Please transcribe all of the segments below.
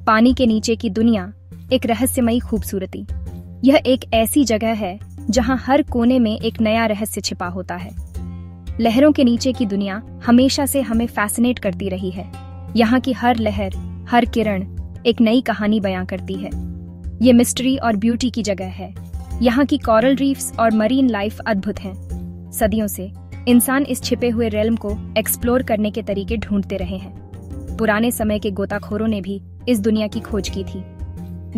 पानी के नीचे की दुनिया, एक रहस्यमयी खूबसूरती। यह एक ऐसी जगह है जहां हर कोने में एक नया रहस्य छिपा होता है। लहरों के नीचे की दुनिया हमेशा से हमें फैसिनेट करती रही है। यहाँ की हर लहर, हर किरण एक नई कहानी बयां करती है। ये मिस्ट्री और ब्यूटी की जगह है। यहाँ की कोरल रीफ्स और मरीन लाइफ अद्भुत हैं। सदियों से इंसान इस छिपे हुए रेल्म को एक्सप्लोर करने के तरीके ढूंढते रहे हैं। पुराने समय के गोताखोरों ने भी इस दुनिया की खोज की थी।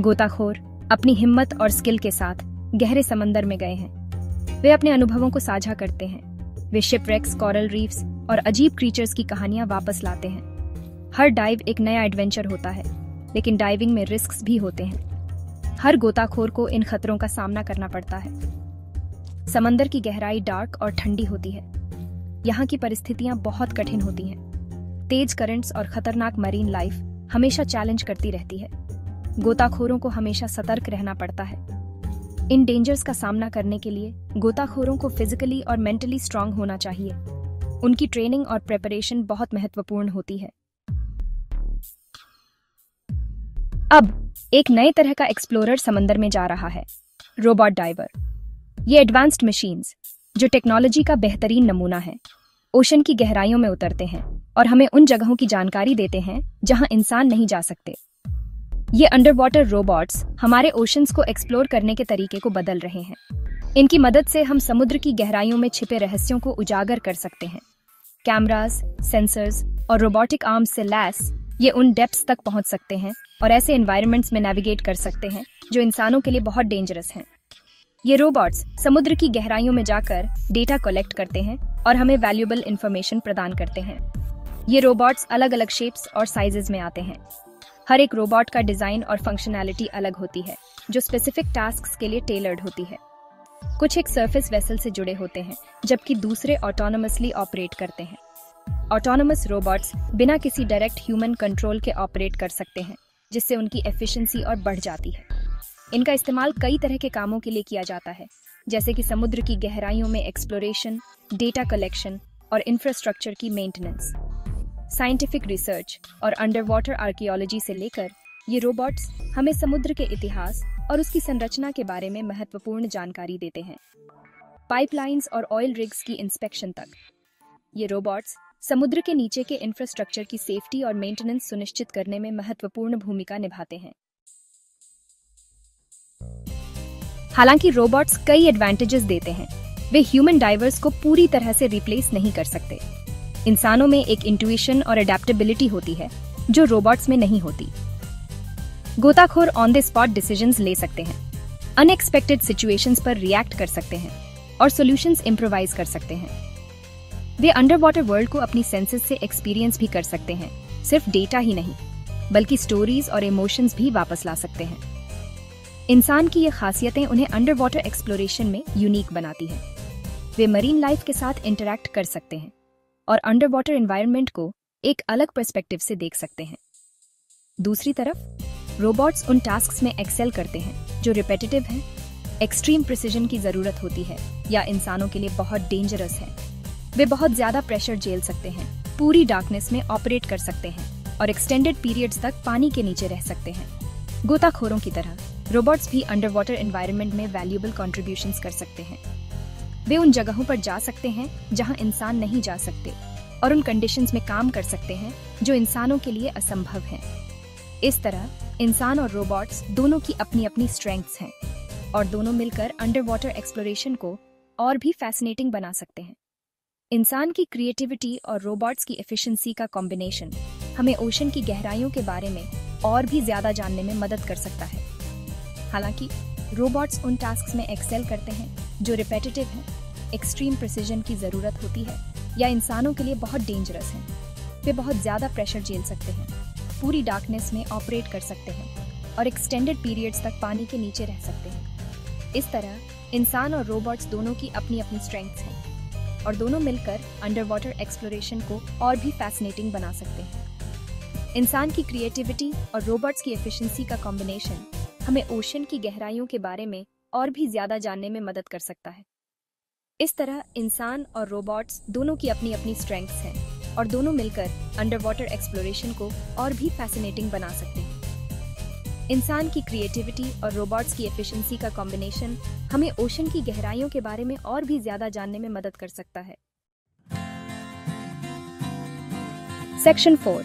गोताखोर अपनी हिम्मत और स्किल के साथ गहरे समंदर में गए हैं। वे अपने अनुभवों को साझा करते हैं। वे शिपरेक्स, कोरल रीफ्स और अजीब क्रीचर्स की कहानियां वापस लाते हैं। हर डाइव एक नया एडवेंचर होता है, लेकिन डाइविंग में रिस्क्स भी होते हैं। हर गोताखोर को इन खतरों का सामना करना पड़ता है। समंदर की गहराई डार्क और ठंडी होती है। यहाँ की परिस्थितियां बहुत कठिन होती हैं। तेज करंट्स और खतरनाक मरीन लाइफ हमेशा चैलेंज करती रहती है। गोताखोरों को हमेशा सतर्क रहना पड़ता है। इन डेंजर्स का सामना करने के लिए गोताखोरों को फिजिकली और मेंटली स्ट्रांग होना चाहिए। उनकी ट्रेनिंग और प्रिपरेशन बहुत महत्वपूर्ण होती है। अब एक नए तरह का एक्सप्लोरर समंदर में जा रहा है, रोबोट डाइवर। ये एडवांस्ड मशीन्स, जो टेक्नोलॉजी का बेहतरीन नमूना है, ओशन की गहराइयों में उतरते हैं और हमें उन जगहों की जानकारी देते हैं जहां इंसान नहीं जा सकते। ये अंडर वाटर रोबोट्स हमारे ओशंस को एक्सप्लोर करने के तरीके को बदल रहे हैं। इनकी मदद से हम समुद्र की गहराइयों में छिपे रहस्यों को उजागर कर सकते हैं। कैमरास, सेंसर्स और रोबोटिक आर्म्स से लैस ये उन डेप्थ्स तक पहुंच सकते हैं और ऐसे एनवायरनमेंट्स में नेविगेट कर सकते हैं जो इंसानों के लिए बहुत डेंजरस हैं। ये रोबोट्स समुद्र की गहराइयों में जाकर डेटा कलेक्ट करते हैं और हमें वैल्यूएबल इंफॉर्मेशन प्रदान करते हैं। ये रोबोट्स अलग अलग शेप्स और साइजेस में आते हैं। हर एक रोबोट का डिजाइन और फंक्शनैलिटी अलग होती है, जो स्पेसिफिक टास्क्स के लिए टेलर्ड होती है। कुछ एक सरफेस वेसल से जुड़े होते हैं, जबकि दूसरे ऑटोनोमसली ऑपरेट करते हैं। ऑटोनोमस रोबोट्स बिना किसी डायरेक्ट ह्यूमन कंट्रोल के ऑपरेट कर सकते हैं, जिससे उनकी एफिशिएंसी और बढ़ जाती है। इनका इस्तेमाल कई तरह के कामों के लिए किया जाता है, जैसे कि समुद्र की गहराइयों में एक्सप्लोरेशन, डेटा कलेक्शन और इंफ्रास्ट्रक्चर की मेंटेनेंस। साइंटिफिक रिसर्च और अंडर वाटर आर्कियोलॉजी से लेकर ये रोबोट्स हमें समुद्र के इतिहास और उसकी संरचना के बारे में महत्वपूर्ण जानकारी देते हैं। पाइपलाइंस और ऑयल रिग्स की इंस्पेक्शन तक, ये रोबोट्स समुद्र के नीचे के इंफ्रास्ट्रक्चर की सेफ्टी और मेंटेनेंस सुनिश्चित करने में महत्वपूर्ण भूमिका निभाते हैं। हालांकि रोबोट्स कई एडवांटेजेस देते हैं, वे ह्यूमन डाइवर्स को पूरी तरह से रिप्लेस नहीं कर सकते। इंसानों में एक इंट्यूशन और अडेप्टेबिलिटी होती है, जो रोबोट्स में नहीं होती। गोताखोर ऑन द स्पॉट डिसीजंस ले सकते हैं, अनएक्सपेक्टेड सिचुएशंस पर रिएक्ट कर सकते हैं और सॉल्यूशंस इम्प्रोवाइज कर सकते हैं। वे अंडर वाटर वर्ल्ड को अपनी सेंसेस से एक्सपीरियंस भी कर सकते हैं। सिर्फ डेटा ही नहीं, बल्कि स्टोरीज और इमोशंस भी वापस ला सकते हैं। इंसान की ये खासियतें उन्हें अंडर वाटर एक्सप्लोरेशन में यूनिक बनाती हैं। वे मरीन लाइफ के साथ इंटरैक्ट कर सकते हैं और अंडर वाटर एनवायरनमेंट को एक अलग पर्सपेक्टिव से देख सकते हैं। दूसरी तरफ रोबोट्स उन टास्क्स में एक्सेल करते हैं जो रिपीटेटिव हैं, एक्सट्रीम प्रिसीजन की जरूरत होती है या इंसानों के लिए बहुत डेंजरस है। वे बहुत ज्यादा प्रेशर झेल सकते हैं, पूरी डार्कनेस में ऑपरेट कर सकते हैं और एक्सटेंडेड पीरियड्स तक पानी के नीचे रह सकते हैं। गोताखोरों की तरह रोबोट्स भी अंडर वाटर एनवायरनमेंट में वैल्यूएबल कंट्रीब्यूशंस कर सकते हैं। वे उन जगहों पर जा सकते हैं जहां इंसान नहीं जा सकते और उन कंडीशंस में काम कर सकते हैं जो इंसानों के लिए असंभव हैं। इस तरह इंसान और रोबोट्स दोनों की अपनी अपनी स्ट्रेंथ्स हैं और दोनों मिलकर अंडर वाटर एक्सप्लोरेशन को और भी फैसिनेटिंग बना सकते हैं। इंसान की क्रिएटिविटी और रोबोट्स की एफिशिएंसी का कॉम्बिनेशन हमें ओशन की गहराइयों के बारे में और भी ज्यादा जानने में मदद कर सकता है। हालांकि रोबोट्स उन टास्क्स में एक्सेल करते हैं जो रिपीटेटिव हैं, एक्सट्रीम प्रिसीजन की जरूरत होती है या इंसानों के लिए बहुत डेंजरस हैं। वे बहुत ज्यादा प्रेशर झेल सकते हैं, पूरी डार्कनेस में ऑपरेट कर सकते हैं और एक्सटेंडेड पीरियड्स तक पानी के नीचे रह सकते हैं। इस तरह इंसान और रोबोट्स दोनों की अपनी अपनी स्ट्रेंथ्स हैं और दोनों मिलकर अंडर वाटर एक्सप्लोरेशन को और भी फैसिनेटिंग बना सकते हैं। इंसान की क्रिएटिविटी और रोबोट्स की एफिशिएंसी का कॉम्बिनेशन हमें ओशन की गहराइयों के बारे में और भी ज्यादा जानने में मदद कर सकता है। इस तरह इंसान और रोबोट्स दोनों की अपनी अपनी स्ट्रेंथ्स हैं और दोनों मिलकर अंडर वाटर एक्सप्लोरेशन को और भी फैसिनेटिंग बना सकते हैं। इंसान की क्रिएटिविटी और रोबोट्स की एफिशिएंसी का कॉम्बिनेशन हमें ओशन की गहराइयों के बारे में और भी ज्यादा जानने में मदद कर सकता है। सेक्शन 4,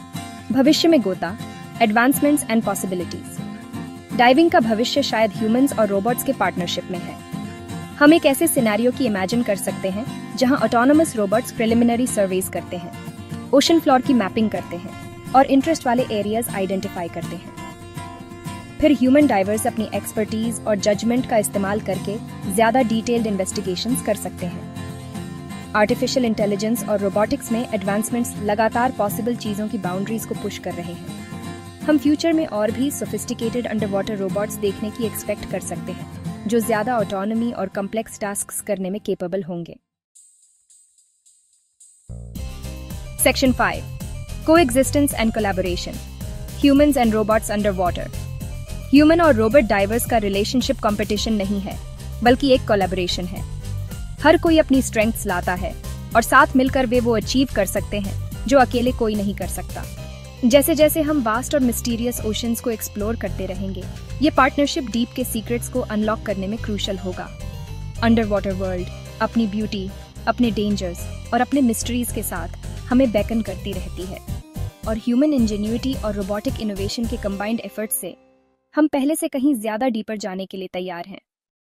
भविष्य में गोता, एडवांसमेंट्स एंड पॉसिबिलिटीज। डाइविंग का भविष्य शायद ह्यूमंस और रोबोट्स के पार्टनरशिप में है। हम एक ऐसे सिनेरियो की इमेजिन कर सकते हैं जहां ऑटोनोमस रोबोट्स प्रिलिमिनरी सर्वेज करते हैं, ओशन फ्लोर की मैपिंग करते हैं और इंटरेस्ट वाले एरियाज आइडेंटिफाई करते हैं। फिर ह्यूमन डाइवर्स अपनी एक्सपर्टीज और जजमेंट का इस्तेमाल करके ज्यादा डिटेल्ड इन्वेस्टिगेशंस कर सकते हैं। आर्टिफिशियल इंटेलिजेंस और रोबोटिक्स में एडवांसमेंट्स लगातार पॉसिबल चीजों की बाउंड्रीज को पुश कर रहे हैं। हम फ्यूचर में और भी सोफिस्टिकेटेड अंडर वाटर रोबोट्स देखने की एक्सपेक्ट कर सकते हैं जो ज्यादा ऑटोनॉमी और कॉम्प्लेक्स टास्क्स करने में केपेबल होंगे। Section 5, coexistence and collaboration, humans and robots under water. Human और रोबोट डाइवर्स का रिलेशनशिप कंपटीशन नहीं है, बल्कि एक कोलैबोरेशन है। हर कोई अपनी स्ट्रेंथ्स लाता है और साथ मिलकर वे वो अचीव कर सकते हैं जो अकेले कोई नहीं कर सकता। जैसे जैसे हम वास्ट और मिस्टीरियस ओशंस को एक्सप्लोर करते रहेंगे, ये पार्टनरशिप डीप के सीक्रेट्स को अनलॉक करने में क्रूशल होगा। अंडर वाटर वर्ल्ड अपनी ब्यूटी, अपने डेंजर्स और अपने मिस्ट्रीज के साथ हमें बेकन करती रहती है, और ह्यूमन इंजेन्युइटी और रोबोटिक इनोवेशन के कंबाइंड एफर्ट्स से हम पहले से कहीं ज्यादा डीपर जाने के लिए तैयार हैं।